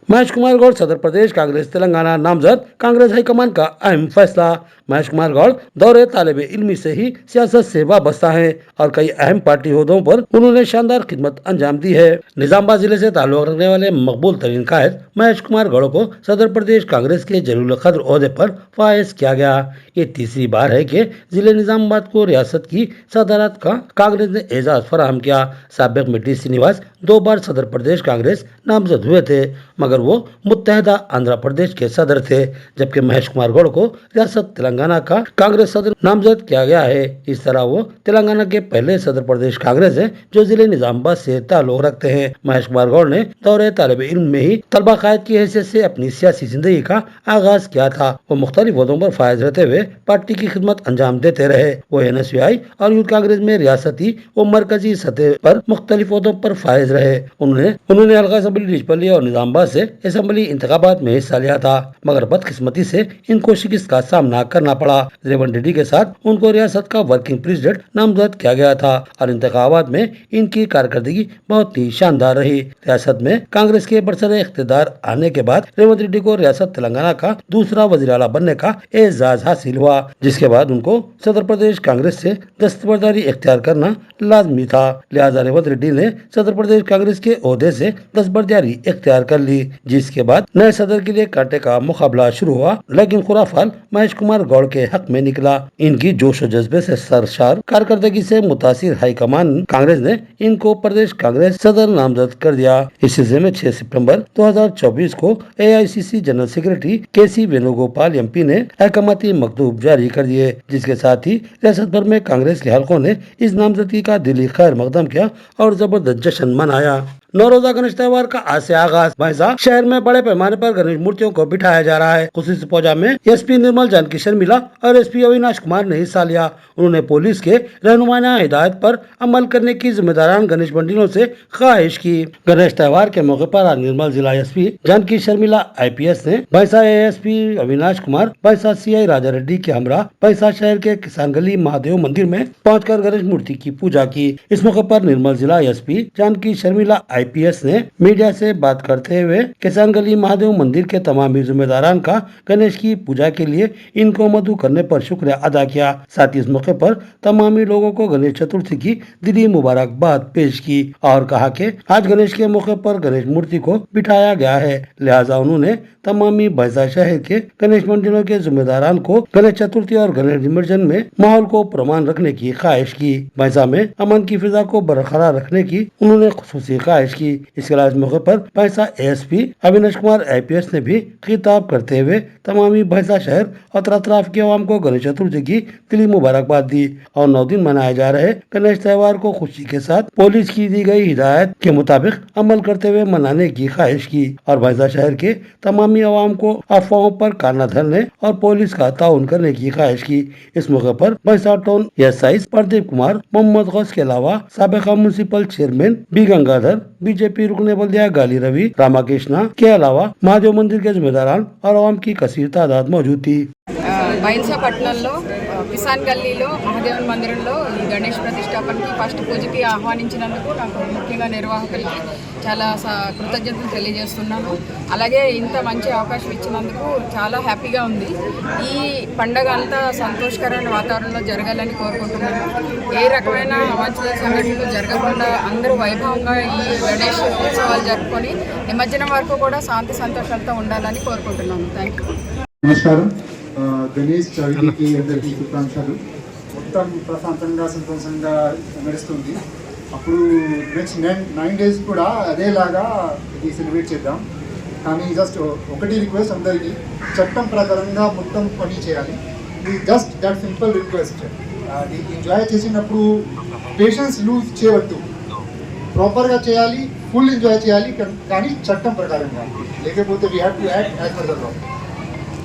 महेश कुमार गौड़ सदर प्रदेश कांग्रेस तेलंगाना नामजद कांग्रेस हाईकमान का अहम फैसला। महेश कुमार गौड़ दौरे तालिब इल्मी से ही सियासत से वाबस्ता है और कई अहम पार्टी ओहदों पर उन्होंने शानदार खिदमत अंजाम दी है। निजामाबाद जिले से ताल्लुक रखने वाले मकबूल तरीन कायद महेश कुमार गौड़ को सदर प्रदेश कांग्रेस के जलील कद्र ओहदे पर फायज किया गया। ये तीसरी बार है कि जिले निजामाबाद को रियासत की सदारत का कांग्रेस ने एजाज फराहम किया। साबिक में डी श्रीनिवास 2 बार सदर प्रदेश कांग्रेस नामजद हुए थे, मगर वो मुत्तहदा आंध्र प्रदेश के सदर थे, जबकि महेश कुमार गौड़ को रियासत तेलंगाना का कांग्रेस सदर नामजद किया गया है। इस तरह वो तेलंगाना के पहले सदर प्रदेश कांग्रेस है जो जिले निजामाबाद से ताल्लुक रखते हैं। महेश कुमार गौड़ ने दौरे तालिब इल्म में ही तलबा कायद की हैसियत से अपनी सियासी जिंदगी का आगाज किया था। वो मुख्तलिफ ओहदों पर फायज रहते हुए पार्टी की खिदमत अंजाम देते रहे। वो NSUI और यूथ कांग्रेस में रियासती व मरकजी सतह पर मुख्तलिफ ओहदों पर फायज रहे। उन्होंने हल्का असेंबली रिजपल्ली और निजामाबाद से असेंबली इंतखाबात में हिस्सा लिया था, मगर बदकिस्मती से इनको शिकस्त का सामना करना पड़ा। रेवंत रेड्डी के साथ उनको रियासत का वर्किंग प्रेसिडेंट नामजद किया गया था और इंतखाबात में इनकी कारकर्दगी बहुत ही शानदार रही। रियासत में कांग्रेस के बरसरे इख्तिदार आने के बाद रेवंत रेड्डी को रियासत तेलंगाना का दूसरा वजीर आला बनने का एजाज हासिल हुआ, जिसके बाद उनको सदर प्रदेश कांग्रेस से दस्तबरदारी इख्तियार करना लाजमी था। लिहाजा रेवंत रेड्डी ने सदर प्रदेश कांग्रेस के ओहदे से दस्तबरदारी इख्तियार कर ली, जिसके बाद नए सदर के लिए कांटे का मुकाबला शुरू हुआ। लेकिन खुराफाल महेश कुमार गौड़ के हक में निकला। इनकी जोश और जज्बे से सरशार कारकर्दगी से मुतासिर हाईकमान कांग्रेस ने इनको प्रदेश कांग्रेस सदर नामजद कर दिया। इस सिलसिले में 6 सितंबर 2024 को AICC general secretary KC Venugopal MP ने हकूमती मकतूब जारी कर दिए, जिसके साथ ही रियासत भर में कांग्रेस के हलकों ने इस नामजदगी का दिली खैर मकदम किया और जबरदस्त जश्न मनाया। नौरोजा गणेश त्योहार का आज से आगाज। भैंसा शहर में बड़े पैमाने पर गणेश मूर्तियों को बिठाया जा रहा है। खुशी पूजा में SP निर्मल जानकी शर्मिला और SP अविनाश कुमार ने हिस्सा लिया। उन्होंने पुलिस के रहनुमाना हिदायत पर अमल करने की जिम्मेदारान गणेश मंडलों से ख्वाहिश की। गणेश त्योहार के मौके पर आज निर्मल जिला SP जानकी शर्मिला IPS ने भैंसा ASP अविनाश कुमार, भैंसा CI राजा रेड्डी के हमरा भैंसा शहर के किसान गली महादेव मंदिर में पहुंचकर गणेश मूर्ति की पूजा की। इस मौके पर निर्मल जिला SP जानकी शर्मिला IPS ने मीडिया से बात करते हुए किसान गली महादेव मंदिर के तमाम जिम्मेदारान का गणेश की पूजा के लिए इनको मदु करने पर शुक्रिया अदा किया। साथ ही इस मौके पर तमामी लोगों को गणेश चतुर्थी की दिली मुबारकबाद पेश की और कहा कि आज गणेश के मौके पर गणेश मूर्ति को बिठाया गया है, लिहाजा उन्होंने तमामी भैंसा शहर के गणेश मंडलों के जिम्मेदारान को गणेश चतुर्थी और गणेश निमज्जन में माहौल को प्रमाण रखने की ख्वाहिश की। भैंसा में अमन की फिजा को बरकरार रखने की उन्होंने खुसूसी ख्वाहिश की। इसके अलावा इस मौके पर भैंसा ASP अविनाश कुमार IPS ने भी खिताब करते हुए तमामी भैंसा शहर और अतराफ की आवाम को गणेश चतुर्थी की दिली मुबारकबाद दी और 9 दिन मनाए जा रहे गणेश त्योहार को खुशी के साथ पुलिस की दी गई हिदायत के मुताबिक अमल करते हुए मनाने की ख्वाहिश की और भैंसा शहर के तमामी आवाम को अफवाहों पर कान न धरने और पुलिस का ताउन करने की ख्वाहिश की। इस मौके पर भैंसा टाउन SI प्रदीप कुमार, मोहम्मद गौस के अलावा साबिका municipal chairman B Gangadhar, BJP रुकने बल्दिया गाली रवि, रामाकृष्णा के अलावा महादेव मंदिर के जिम्मेदारान और आवाम की कसीर तादाद मौजूद थी। బైన్సా పట్టణంలో కిసాన్ గల్లీలో మహాదేవన్ మందిరంలో ఈ గణేష్ ప్రతిష్టాపనకి ఫస్ట్ పూజకి ఆహ్వానించినందుకు నాకు ముఖ్యంగా నిర్వాహకులకి చాలా కృతజ్ఞతలు తెలియజేస్తున్నాను. అలాగే ఇంత మంచి అవకాశం ఇచ్చినందుకు చాలా హ్యాపీగా ఉంది. ఈ పండగ అంతా సంతోషకరమైన వాతావరణంలో జరగాలని కోరుకుంటున్నాను. ఏ రకమైన అవాంఛనీయ సంఘటనలు జరగకుండా అందరూ వైభవంగా ఈ గణేష్ ఉత్సవాలు జరుపుకొని నిమజ్జనం వరకు కూడా శాంతి సంతోషాలతో ఉండాలని కోరుకుంటున్నాను. Thank you. నమస్కారం. గణేష్ చవితికి అందరికీ శుభాకాంక్షలు. మొత్తం ప్రశాంతంగా సంతోషంగా నడుస్తుంది. అప్పుడు నెక్స్ట్ 9 days కూడా అదేలాగా ఇది సెలబ్రేట్ చేద్దాం. కానీ జస్ట్ ఒకటి రిక్వెస్ట్, అందరికీ చట్టం ప్రకారంగా మొత్తం పని చేయాలి. ఇది జస్ట్ దట్ సింపుల్ రిక్వెస్ట్. అది ఎంజాయ్ చేసినప్పుడు పేషెన్స్ లూజ్ చేయవద్దు, ప్రాపర్గా చేయాలి, ఫుల్ ఎంజాయ్ చేయాలి, కానీ చట్టం ప్రకారంగా. లేకపోతే we have to act as per the law.